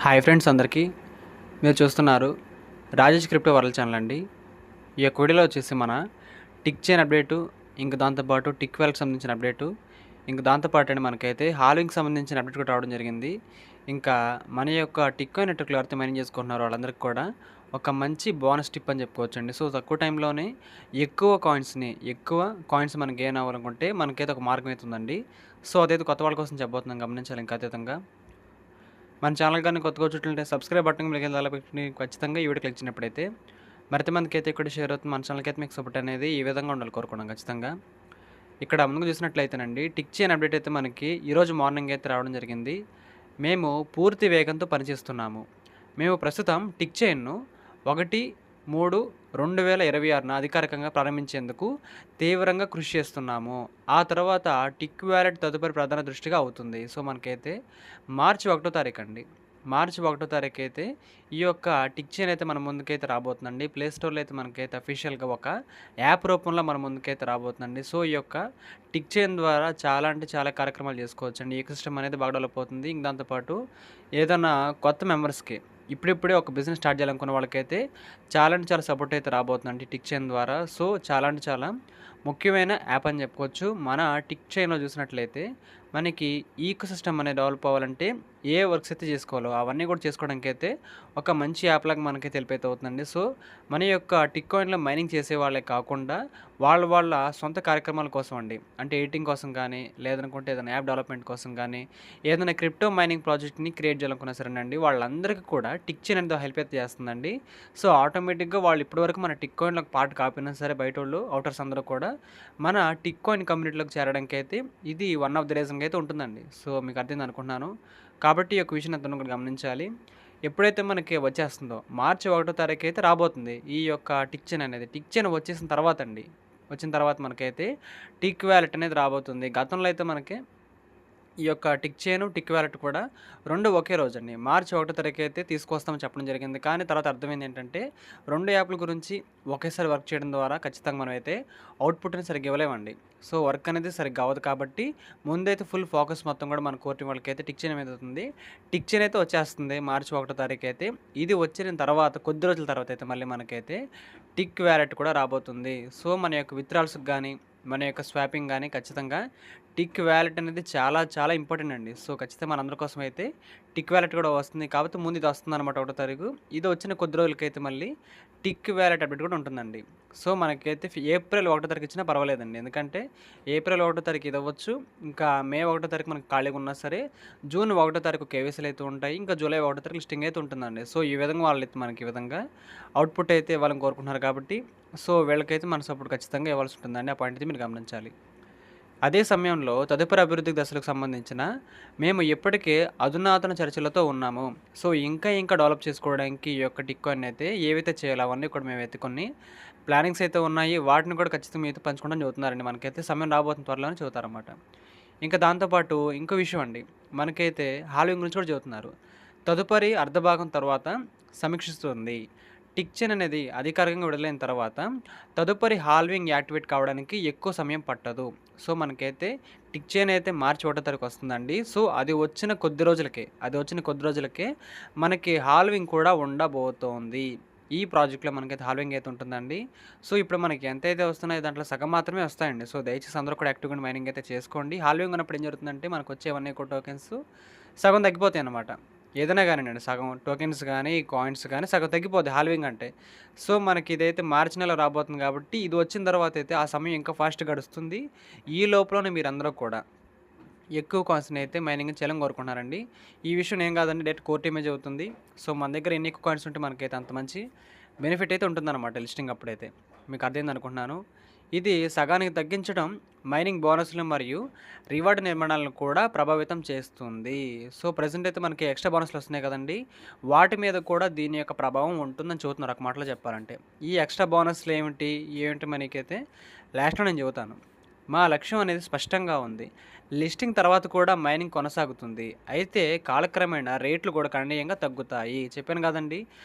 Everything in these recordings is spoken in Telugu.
హాయ్ ఫ్రెండ్స్ అందరికీ. మీరు చూస్తున్నారు రాజేష్ క్రిప్టో వరల్డ్ ఛానల్ అండి. ఈ యొక్క వీడియోలో వచ్చేసి మన టిక్ చైన్ అప్డేటు, ఇంక దాంతోపాటు టిక్ వాలెట్‌కి సంబంధించిన అప్డేటు, ఇంక దాంతోపాటు అండి మనకైతే హాల్వింగ్‌కి సంబంధించిన అప్డేట్ కూడా రావడం జరిగింది. ఇంకా మన యొక్క టిక్ కాయిన్ నెట్వర్క్‌లో ఎవరైతే మైనింగ్ చేసుకుంటున్నారో వాళ్ళందరికీ కూడా ఒక మంచి బోనస్ టిప్ అని చెప్పుకోవచ్చండి. సో తక్కువ టైంలోనే ఎక్కువ కాయిన్స్ మనం గెయిన్ అవ్వాలనుకుంటే మనకైతే ఒక మార్గం అయితే ఉందండి. సో అదైతే కొత్త వాళ్ళ కోసం చెప్పబోతున్నాను, గమనించాలి ఇంకా అతీతంగా. మన ఛానల్ కానీ కొత్తగా వచ్చేటంటే సబ్స్క్రైబ్ బటన్ మీకు అలా పెట్టి ఖచ్చితంగా ఈ వీడియో క్లిక్ చేసినప్పుడైతే మరింత మందికి అయితే ఇక్కడ షేర్ అవుతుంది. మన ఛానల్కి అయితే మీకు సపోర్ట్ అనేది ఈ విధంగా ఉండాలి కోరుకున్నాం ఖచ్చితంగా. ఇక్కడ ముందుకు చూసినట్లయితేనండి టిక్ చైన్ అప్డేట్ అయితే మనకి ఈరోజు మార్నింగ్ అయితే రావడం జరిగింది. మేము పూర్తి వేగంతో పనిచేస్తున్నాము. మేము ప్రస్తుతం టిక్ చైన్ను 1/3/2026న అధికారికంగా ప్రారంభించేందుకు తీవ్రంగా కృషి చేస్తున్నాము. ఆ తర్వాత టిక్ వాలెట్ తదుపరి ప్రధాన దృష్టిగా అవుతుంది. సో మనకైతే మార్చి 1వ తారీఖు అండి. మార్చి 1వ తారీఖు అయితే ఈ యొక్క టిక్ చైన్ అయితే మన ముందుకైతే రాబోతుందండి. ప్లే స్టోర్‌లో అయితే మనకైతే అఫీషియల్‌గా ఒక యాప్ రూపంలో మన ముందుకైతే రాబోతుందండి. సో ఈ యొక్క టిక్ చైన్ ద్వారా చాలా అంటే చాలా కార్యక్రమాలు చేసుకోవచ్చండి. ఈకోసిస్టమ్ అనేది బాగా డెవలప్ అవుతుంది. ఇంక దాంతోపాటు ఏదైనా కొత్త మెంబర్స్‌కి ఇప్పుడిప్పుడే ఒక బిజినెస్ స్టార్ట్ చేయాలనుకున్న వాళ్ళకైతే చాలా అంటే చాలా సపోర్ట్ అయితే రాబోతుందండి టిక్ చైన్ ద్వారా. సో చాలా అంటే చాలా ముఖ్యమైన యాప్ అని చెప్పుకోవచ్చు. మన టిక్ చైన్‌లో చూసినట్లయితే మనకి ఈకోసిస్టమ్ అనేది డెవలప్ అవ్వాలంటే ఏ వర్క్స్ అయితే చేసుకోవాలో అవన్నీ కూడా చేసుకోవడానికైతే ఒక మంచి యాప్ లాగా మనకైతే హెల్ప్ అయితే అవుతుందండి. సో మన యొక్క టిక్ కాయిన్‌లో మైనింగ్ చేసే వాళ్ళే కాకుండా వాళ్ళ సొంత కార్యక్రమాల కోసం అండి. అంటే ఎడిటింగ్ కోసం కానీ, లేదనుకుంటే ఏదైనా యాప్ డెవలప్‌మెంట్ కోసం కానీ, ఏదైనా క్రిప్టో మైనింగ్ ప్రాజెక్ట్‌ని క్రియేట్ చేయాలనుకున్నా సరేనండి, వాళ్ళందరికీ కూడా టిక్ చైన్ అనేది హెల్ప్ అయితే చేస్తుందండి. సో ఆటోమేటిక్‌గా వాళ్ళు ఇప్పటివరకు మన టిక్ కాయిన్‌లో ఒక పార్ట్ కాకపోయినా సరే బయటోళ్ళు ఔటర్స్ అందరూ కూడా మన టిక్ కాయిన్ కమ్యూనిటీలోకి చేరడానికైతే ఇది వన్ ఆఫ్ ది రీజన్‌గా అయితే ఉంటుందండి. సో మీకు అర్థమైంది అనుకుంటున్నాను. కాబట్టి ఈ యొక్క విషయాన్ని అందరూ కూడా గమనించాలి. ఎప్పుడైతే మనకి వచ్చేస్తుందో మార్చి 1వ తారీఖు అయితే రాబోతుంది ఈ యొక్క టిక్ చైన్ అనేది. టిక్ చైన్ వచ్చేసిన తర్వాత అండి. వచ్చిన తర్వాత మనకైతే టిక్ వాలెట్ అనేది రాబోతుంది. గతంలో అయితే మనకి ఈ యొక్క టిక్ చైను, టిక్ వాలెట్ కూడా 2 ఒకే రోజండి. మార్చి 1వ తారీఖు అయితే తీసుకొస్తామని చెప్పడం జరిగింది. కానీ తర్వాత అర్థమైంది ఏంటంటే 2 యాప్ల గురించి ఒకేసారి వర్క్ చేయడం ద్వారా ఖచ్చితంగా మనమైతే అవుట్‌పుట్‌ని సరిగ్గా ఇవ్వలేమండి. సో వర్క్ అనేది సరిగ్గా అవ్వదు కాబట్టి ముందైతే ఫుల్ ఫోకస్ మొత్తం కూడా మన కోర్టింగ్ వాళ్ళకైతే టిక్ చైన్ మీద అవుతుంది. టిక్ చైన్ అయితే వచ్చేస్తుంది మార్చి 1వ తారీఖు అయితే. ఇది వచ్చిన తర్వాత కొద్ది రోజుల తర్వాత అయితే మళ్ళీ మనకైతే టిక్ వాలెట్ కూడా రాబోతుంది. సో మన యొక్క విత్‌డ్రాల్స్‌కి గానీ, మన యొక్క స్వాపింగ్ గానీ ఖచ్చితంగా టిక్ వాలెట్ అనేది చాలా చాలా ఇంపార్టెంట్ అండి. సో ఖచ్చితంగా మనందరి కోసం అయితే టిక్ వాలెట్ కూడా వస్తుంది. కాకపోతే ముందు ఇది వస్తుందన్నమాట 1వ తారీఖు. ఇది వచ్చిన కొద్ది రోజులకైతే మళ్ళీ టిక్ వాలెట్ అప్డేట్ కూడా ఉంటుందండి. సో మనకైతే ఏప్రిల్ 1వ తారీఖు ఇచ్చినా పర్వాలేదండి. ఎందుకంటే ఏప్రిల్ 1వ తారీఖు ఇది అవ్వచ్చు. ఇంకా మే 1వ తారీఖు మనకు ఖాళీగా ఉన్నా సరే జూన్ 1వ తారీఖు కేవైసీలు అయితే ఉంటాయి. ఇంకా జూలై 1వ తారీఖు లిస్టింగ్ అయితే ఉంటుందండి. సో ఈ విధంగా వాళ్ళైతే మనకి ఈ విధంగా అవుట్‌పుట్ అయితే ఇవ్వాలని కోరుకుంటున్నారు కాబట్టి సో వీళ్ళకైతే మన సపోర్ట్ ఖచ్చితంగా ఇవ్వాల్సి ఉంటుందండి. ఆ పాయింట్ అయితే మీరు గమనించాలి. అదే సమయంలో తదుపరి అభివృద్ధి దశలకు సంబంధించిన మేము ఇప్పటికే అధునాతన చర్చలతో ఉన్నాము. సో ఇంకా డెవలప్ చేసుకోవడానికి ఈ యొక్క టిక్ కాయిన్ అయితే ఏవైతే చేయాలో అవన్నీ కూడా మేమైతే కొన్ని ప్లానింగ్స్ అయితే ఉన్నాయి. వాటిని కూడా ఖచ్చితంగా మీతో పంచుకుంటామని చెబుతున్నారండి. మనకైతే సమయం రాబోతున్న త్వరలోనే చెబుతారన్నమాట. ఇంకా దాంతోపాటు ఇంకో విషయం అండి. మనకైతే హాల్వింగ్ గురించి కూడా చెబుతున్నారు. తదుపరి అర్ధభాగం తర్వాత సమీక్షిస్తుంది. టిక్ చైన్ అనేది అధికారికంగా విడుదలైన తర్వాత తదుపరి హాల్వింగ్ యాక్టివేట్ కావడానికి ఎక్కువ సమయం పట్టదు. సో మనకైతే టిక్ చైన్ అయితే మార్చి 1వ తారీఖు వస్తుందండి. సో అది వచ్చిన కొద్ది రోజులకే మనకి హాల్వింగ్ కూడా ఉండబోతోంది. ఈ ప్రాజెక్ట్‌లో మనకైతే హాల్వింగ్ అయితే ఉంటుందండి. సో ఇప్పుడు మనకి ఎంతైతే వస్తున్నాయో దాంట్లో సగం మాత్రమే వస్తాయండి. సో దయచేసి అందరూ కూడా యాక్టివ్‌గా మైనింగ్ అయితే చేసుకోండి. హాల్వింగ్ ఉన్నప్పుడు ఏం జరుగుతుందంటే మనకు వచ్చేవన్నీ కూడా టోకెన్స్ సగం తగ్గిపోతాయన్నమాట. ఏదైనా గానియండి, సగం టోకెన్స్ గానీ, కాయిన్స్ గానీ సగం తగ్గిపోద్ది హాల్వింగ్ అంటే. సో మనకి ఇదైతే మార్చి నెల రాబోతుంది కాబట్టి ఇది వచ్చిన తర్వాత అయితే ఆ సమయం ఇంకా ఫాస్ట్ గడుస్తుంది. ఈ లోపలనే మీరందరూ కూడా ఎక్కువ కాయిన్స్‌ని అయితే మైనింగ్ చేయాలని కోరుకుంటున్నారండి. ఈ విషయం ఏం కాదండి, డైరెక్ట్ కోర్ టీమే చెబుతుంది. సో మన దగ్గర ఎన్ని ఎక్కువ కాయిన్స్ ఉంటే మనకైతే అంత మంచి బెనిఫిట్ అయితే ఉంటుందన్నమాట లిస్టింగ్ అప్పుడైతే. మీకు అర్థమైంది అనుకుంటున్నాను. ఇది సగానికి తగ్గించడం మైనింగ్ బోనస్‌లు మరియు రివార్డ్ నిర్మాణాలను కూడా ప్రభావితం చేస్తుంది. సో ప్రెజెంట్ అయితే మనకి ఎక్స్ట్రా బోనస్‌లు వస్తున్నాయి కదండీ! వాటి మీద కూడా దీని యొక్క ప్రభావం ఉంటుందని చెబుతున్నారు ఒక మాటలో చెప్పాలంటే. ఈ ఎక్స్ట్రా బోనస్‌లు ఏమిటి మనకైతే లాస్ట్‌లో నేను చెబుతాను. మా లక్ష్యం అనేది స్పష్టంగా ఉంది. లిస్టింగ్ తర్వాత కూడా మైనింగ్ కొనసాగుతుంది. అయితే కాలక్రమేణా రేట్లు కూడా గణనీయంగా తగ్గుతాయి. చెప్పాను కదండీ!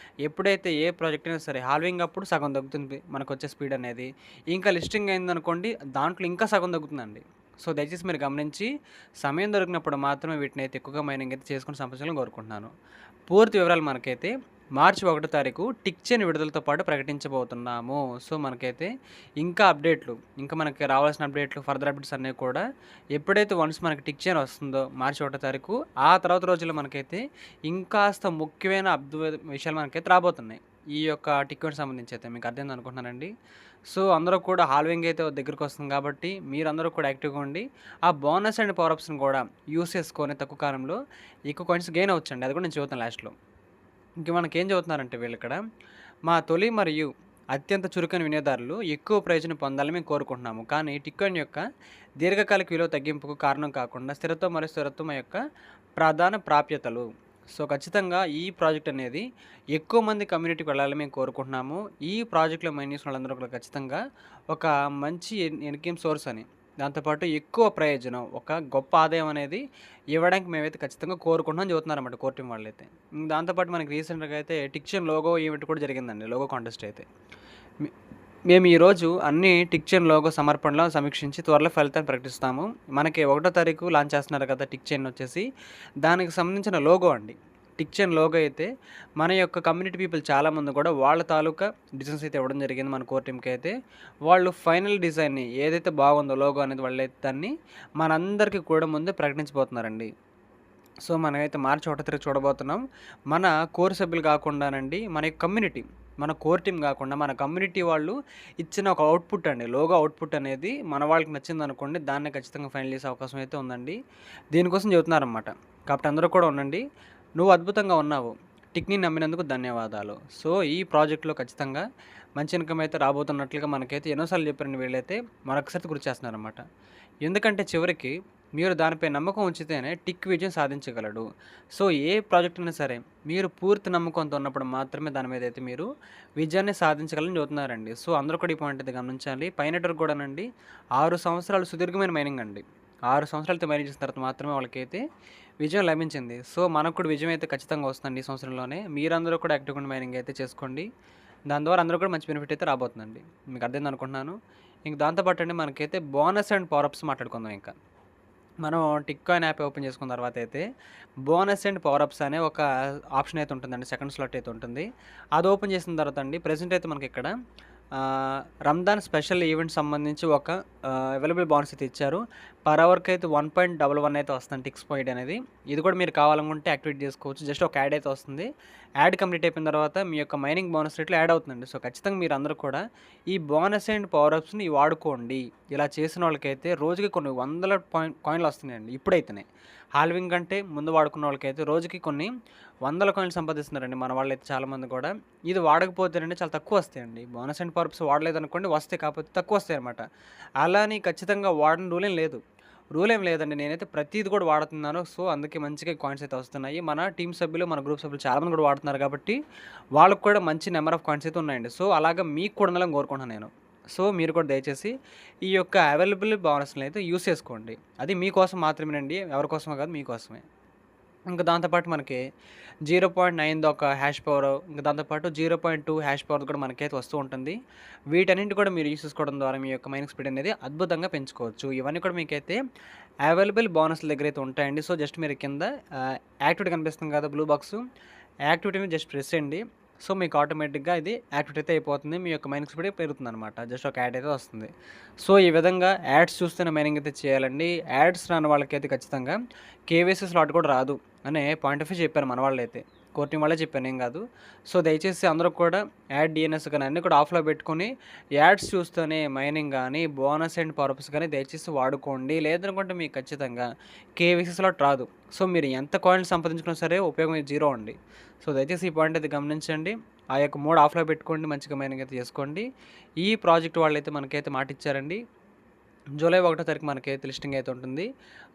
ఎప్పుడైతే ఏ ప్రాజెక్ట్ అయినా సరే హాల్వింగ్ అప్పుడు సగం తగ్గుతుంది మనకొచ్చే స్పీడ్ అనేది. ఇంకా లిస్టింగ్ అయిందనుకోండి దాంట్లో ఇంకా సగం తగ్గుతుందండి. సో, దయచేసి మీరు గమనించి సమయం దొరికినప్పుడు మాత్రమే వీటినైతే ఎక్కువగా మైనింగ్ అయితే చేసుకొని సంపాదించాలని కోరుకుంటున్నాను. పూర్తి వివరాలు మనకైతే మార్చి 1 తారీఖు టిక్ చైన్ విడుదలతో పాటు ప్రకటించబోతున్నాము. సో, మనకైతే ఇంకా అప్డేట్లు, ఇంకా మనకి రావాల్సిన అప్డేట్లు, ఫర్దర్ అప్డేట్స్ అన్నీ కూడా ఎప్పుడైతే వన్స్ మనకి టిక్ చైన్ వస్తుందో మార్చి 1 తారీఖు, ఆ తర్వాత రోజుల్లో మనకైతే ఇంకాస్త ముఖ్యమైన విషయాలు మనకైతే రాబోతున్నాయి. ఈ యొక్క టిక్ చైన్‌కి సంబంధించి అయితే మీకు అర్థమైంది అనుకుంటున్నానండి. సో, అందరూ కూడా హాల్వింగ్ అయితే దగ్గరికి వస్తుంది కాబట్టి మీరందరూ కూడా యాక్టివ్‌గా ఉండి ఆ బోనస్ అండ్ పవర్ అప్స్‌ని కూడా యూజ్ చేసుకొని తక్కువ కాలంలో ఎక్కువ కాయిన్స్ గెయిన్ అవ్వచ్చండి. అది కూడా నేను చెబుతాను లాస్ట్‌లో. ఇంక మనకేం చెబుతున్నారంటే వీళ్ళిక్కడ, మా తొలి మరియు అత్యంత చురుకైన వినియోగదారులు ఎక్కువ ప్రయోజనం పొందాలని మేము కోరుకుంటున్నాము. కానీ టిట్‌కాయిన్ యొక్క దీర్ఘకాలిక విలువ తగ్గింపుకు కారణం కాకుండా స్థిరత్వం మరియు స్థిరత్వం యొక్క ప్రధాన ప్రాప్యతలు. సో, ఖచ్చితంగా ఈ ప్రాజెక్ట్ అనేది ఎక్కువ మంది కమ్యూనిటీకి వెళ్ళాలని మేము కోరుకుంటున్నాము. ఈ ప్రాజెక్ట్‌లో మైన్ చేసిన వాళ్ళందరూ కూడా ఖచ్చితంగా ఒక మంచి ఇన్‌కమ్ సోర్స్ అని, దాంతోపాటు ఎక్కువ ప్రయోజనం, ఒక గొప్ప ఆదాయం అనేది ఇవ్వడానికి మేమైతే ఖచ్చితంగా కోరుకుంటున్నాం అని చెబుతున్నారన్నమాట కోర్ టీమ్ వాళ్ళైతే. దాంతోపాటు మనకి రీసెంట్‌గా అయితే టిక్చెన్ లోగో ఈవెంట్ కూడా జరిగిందండి. లోగో కాంటెస్ట్ అయితే. మే మేము ఈరోజు అన్ని టిక్చెన్ లోగో సమర్పణలో సమీక్షించి త్వరలో ఫలితాన్ని ప్రకటిస్తాము. మనకి 1 తారీఖు లాంచ్ చేస్తున్నారు కదా టిక్చెన్ వచ్చేసి. దానికి సంబంధించిన లోగో అండి. టిక్చెన్ లోగో అయితే మన యొక్క కమ్యూనిటీ పీపుల్ చాలామంది కూడా వాళ్ళ తాలూకా డిజైన్స్ అయితే ఇవ్వడం జరిగింది మన కోర్ టీమ్‌కి అయితే. వాళ్ళు ఫైనల్ డిజైన్‌ని ఏదైతే బాగుందో లోగో అనేది వాళ్ళైతే దాన్ని మనందరికీ కూడా ముందే ప్రకటించబోతున్నారండి. సో, మనమైతే మార్చి 1 తారీఖు చూడబోతున్నాం. మన కోర్ సభ్యులు కాకుండానండి, మన యొక్క కమ్యూనిటీ, మన కోర్ టీమ్ కాకుండా మన కమ్యూనిటీ వాళ్ళు ఇచ్చిన ఒక అవుట్‌పుట్ అండి. లోగో అవుట్‌పుట్ అనేది మన వాళ్ళకి నచ్చిందనుకోండి, దాన్నే ఖచ్చితంగా ఫైనల్ చేసే అవకాశం అయితే ఉందండి. దీనికోసం చెబుతున్నారనమాట. కాబట్టి అందరూ కూడా ఉండండి. నువ్వు అద్భుతంగా ఉన్నావు. టిక్‌ని నమ్మినందుకు ధన్యవాదాలు. సో, ఈ ప్రాజెక్ట్‌లో ఖచ్చితంగా మంచి ఇన్‌కమ్ అయితే రాబోతున్నట్లుగా మనకైతే ఎన్నో సార్లు చెప్పారండి వీళ్ళైతే. మరొకసారి గుర్తు చేస్తున్నారనమాట. ఎందుకంటే చివరికి మీరు దానిపై నమ్మకం ఉంచితేనే టిక్ విజయం సాధించగలడు. సో, ఏ ప్రాజెక్ట్ అయినా సరే మీరు పూర్తి నమ్మకంతో ఉన్నప్పుడు మాత్రమే దాని మీద అయితే మీరు విజయాన్ని సాధించగలని చెబుతున్నారండి. సో, అందరూ కూడా ఈ పాయింట్ అయితే గమనించాలి. పై నెట్‌వర్క్ కూడానండి 6 సంవత్సరాలు సుదీర్ఘమైన మైనింగ్ అండి. 6 సంవత్సరాలతో మైనింగ్ చేసిన తర్వాత మాత్రమే వాళ్ళకైతే విజయం లభించింది. సో, మనకు కూడా విజయం అయితే ఖచ్చితంగా వస్తుందండి ఈ సంవత్సరంలోనే. మీరందరూ కూడా యాక్టివ్‌గా ఉండి మైనింగ్ అయితే చేసుకోండి. దాని ద్వారా అందరూ కూడా మంచి బెనిఫిట్ అయితే రాబోతుందండి. మీకు అర్థమైంది అనుకుంటున్నాను. ఇంక దాంతో పాటండి మనకైతే బోనస్ అండ్ పవర్ అప్స్ మాట్లాడుకుందాం ఇంకా. మనం టిక్ కాయిన్ యాప్ ఓపెన్ చేసుకున్న తర్వాత అయితే బోనస్ అండ్ పవర్ అప్స్ అనే ఒక ఆప్షన్ అయితే ఉంటుందండి. సెకండ్ స్లాట్ అయితే ఉంటుంది. అది ఓపెన్ చేసిన తర్వాత అండి ప్రెజెంట్ అయితే మనకి ఇక్కడ రంజాన్ స్పెషల్ ఈవెంట్ సంబంధించి ఒక అవైలబుల్ బోనస్ అయితే ఇచ్చారు. పర్ అవర్కి అయితే 1.11 అయితే వస్తుంది టిక్స్ పాయింట్ అనేది. ఇది కూడా మీరు కావాలనుకుంటే యాక్టివేట్ చేసుకోవచ్చు. జస్ట్ ఒక యాడ్ అయితే వస్తుంది. యాడ్ కంప్లీట్ అయిపోయిన తర్వాత మీ యొక్క మైనింగ్ బోనస్ రేట్లో యాడ్ అవుతుందండి. సో, ఖచ్చితంగా మీరు అందరూ కూడా ఈ బోనస్ అండ్ పవర్ అప్స్‌ని వాడుకోండి. ఇలా చేసిన వాళ్ళకైతే రోజుకి కొన్ని వందల కాయిన్‌లు వస్తున్నాయండి ఇప్పుడైతేనే. హాల్వింగ్ కంటే ముందు వాడుకున్న వాళ్ళకైతే రోజుకి కొన్ని వందల కాయిన్లు సంపాదిస్తున్నారండి మన వాళ్ళైతే చాలామంది కూడా. ఇది వాడకపోతేనండి చాలా తక్కువ వస్తాయండి. బోనస్ అండ్ పవర్ అప్స్ వాడలేదనుకోండి వస్తాయి, కాకపోతే తక్కువ వస్తాయన్నమాట. అలా అని ఖచ్చితంగా వాడని రూలేం లేదు. రూలేం లేదండి. నేనైతే ప్రతీది కూడా వాడుతున్నాను. సో, అందుకే మంచిగా కాయిన్స్ అయితే వస్తున్నాయి. మన టీమ్ సభ్యులు, మన గ్రూప్ సభ్యులు చాలామంది కూడా వాడుతున్నారు కాబట్టి వాళ్ళకి కూడా మంచి నెంబర్ ఆఫ్ కాయిన్స్ అయితే ఉన్నాయండి. సో, అలాగా మీకు కూడా ఉండాలని కోరుకుంటున్నాను నేను. సో, మీరు కూడా దయచేసి ఈ యొక్క అవైలబుల్ బోనస్‌ని అయితే యూజ్ చేసుకోండి. అది మీకోసం మాత్రమేనండి. ఎవరి కోసమో కాదు, మీకోసమే. ఇంకా దాంతో పాటు మనకి 0.9 ఒక హ్యాష్ పవర్, ఇంకా దాంతో పాటు 0.2 హ్యాష్ పవర్ కూడా మనకైతే వస్తూ ఉంటుంది. వీటన్నింటిని కూడా మీరు యూజ్ చేసుకోవడం ద్వారా మీ యొక్క మైనింగ్ స్పీడ్ అనేది అద్భుతంగా పెంచుకోవచ్చు. ఇవన్నీ కూడా మీకైతే అవైలబుల్ బోనస్‌ల దగ్గర అయితే ఉంటాయండి. సో, జస్ట్ మీరు కింద యాక్టివిటీ కనిపిస్తుంది కదా బ్లూ బాక్సు, యాక్టివిటీని జస్ట్ ప్రెస్ చేయండి. సో, మీకు ఆటోమేటిక్‌గా ఇది యాక్టివేట్ అయితే అయిపోతుంది. మీ యొక్క మైనింగ్ స్పీడ్ పెరుగుతుందనమాట. జస్ట్ ఒక యాడ్ అయితే వస్తుంది. సో, ఈ విధంగా యాడ్స్ చూస్తేనే మైనింగ్ అయితే చేయాలండి. యాడ్స్ రాని వాళ్ళకైతే ఖచ్చితంగా కేవైసీ స్లాట్ కూడా రాదు అనే పాయింట్ ఆఫ్ వ్యూ చెప్పారు మన వాళ్ళైతే. కోర్ టీమ్ వాళ్ళే చెప్పాను, నేను కాదు. సో, దయచేసి అందరూ కూడా యాడ్ డీఎన్ఎస్ కానీ అన్నీ కూడా ఆఫ్‌లో పెట్టుకొని యాడ్స్ చూస్తూనే మైనింగ్ కానీ, బోనస్ అండ్ పవర్ అప్స్ కానీ దయచేసి వాడుకోండి. లేదనుకుంటే మీకు ఖచ్చితంగా కేవైసీ స్లాట్ రాదు. సో, మీరు ఎంత కాయిన్లు సంపాదించుకున్నా సరే ఉపయోగం జీరో అండి. సో, దయచేసి ఈ పాయింట్ అయితే గమనించండి. ఆ యొక్క మోడ్ ఆఫ్‌లో పెట్టుకోండి. మంచిగా మైనింగ్ అయితే చేసుకోండి. ఈ ప్రాజెక్ట్ వాళ్ళైతే మనకైతే మాటిచ్చారండి. జూలై 1 తారీఖు మనకైతే లిస్టింగ్ అయితే ఉంటుంది.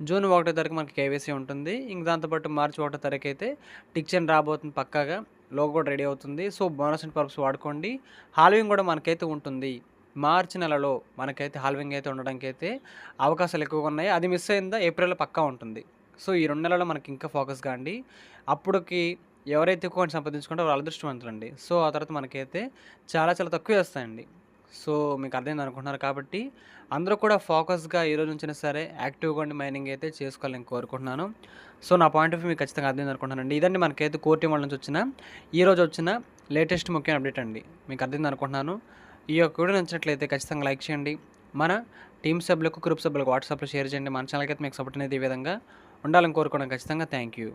జూన్ 1 తారీఖు మనకి కేవైసీ ఉంటుంది. ఇంక దాంతోపాటు మార్చి 1 తారీఖు అయితే టిక్ చైన్ రాబోతుంది పక్కాగా. లోగో కూడా రెడీ అవుతుంది. సో, బోనస్ అండ్ పర్పస్ వాడుకోండి. హాల్వింగ్ కూడా మనకైతే ఉంటుంది. మార్చి నెలలో మనకైతే హాల్వింగ్ అయితే ఉండడానికైతే అవకాశాలు ఎక్కువగా ఉన్నాయి. అది మిస్ అయిందా ఏప్రిల్‌లో పక్కా ఉంటుంది. సో, ఈ 2 నెలల్లో మనకి ఇంకా ఫోకస్‌గా అండి. అప్పటికి ఎవరైతే ఎక్కువ సంపాదించుకుంటారో వాళ్ళు అదృష్టవంతులండి. సో, ఆ తర్వాత మనకైతే చాలా చాలా తక్కువే వస్తాయండి. సో, మీకు అర్థమైంది అనుకుంటున్నారు కాబట్టి, అందరూ కూడా ఫోకస్‌గా ఈ రోజు నుంచైనా సరే యాక్టివ్‌గా ఉండి మైనింగ్ అయితే చేసుకోవాలని కోరుకుంటున్నాను. సో, నా పాయింట్ ఆఫ్ వ్యూ మీకు ఖచ్చితంగా అర్థమైంది అనుకుంటున్నానండి. ఇదండి మనకైతే కోర్ టీమ్ వాళ్ళ నుంచి వచ్చిన, ఈరోజు వచ్చిన లేటెస్ట్ ముఖ్యమైన అప్డేట్ అండి. మీకు అర్థమైంది అనుకుంటున్నాను. ఈ యొక్క వీడియో నచ్చినట్లయితే ఖచ్చితంగా లైక్ చేయండి. మన టీమ్ సభ్యులకు, గ్రూప్ సభ్యులకు వాట్సాప్‌లో షేర్ చేయండి. మన ఛానల్‌కైతే మీకు సపోర్ట్ అనేది ఈ విధంగా ఉండాలని కోరుకోవడం ఖచ్చితంగా. Thank you.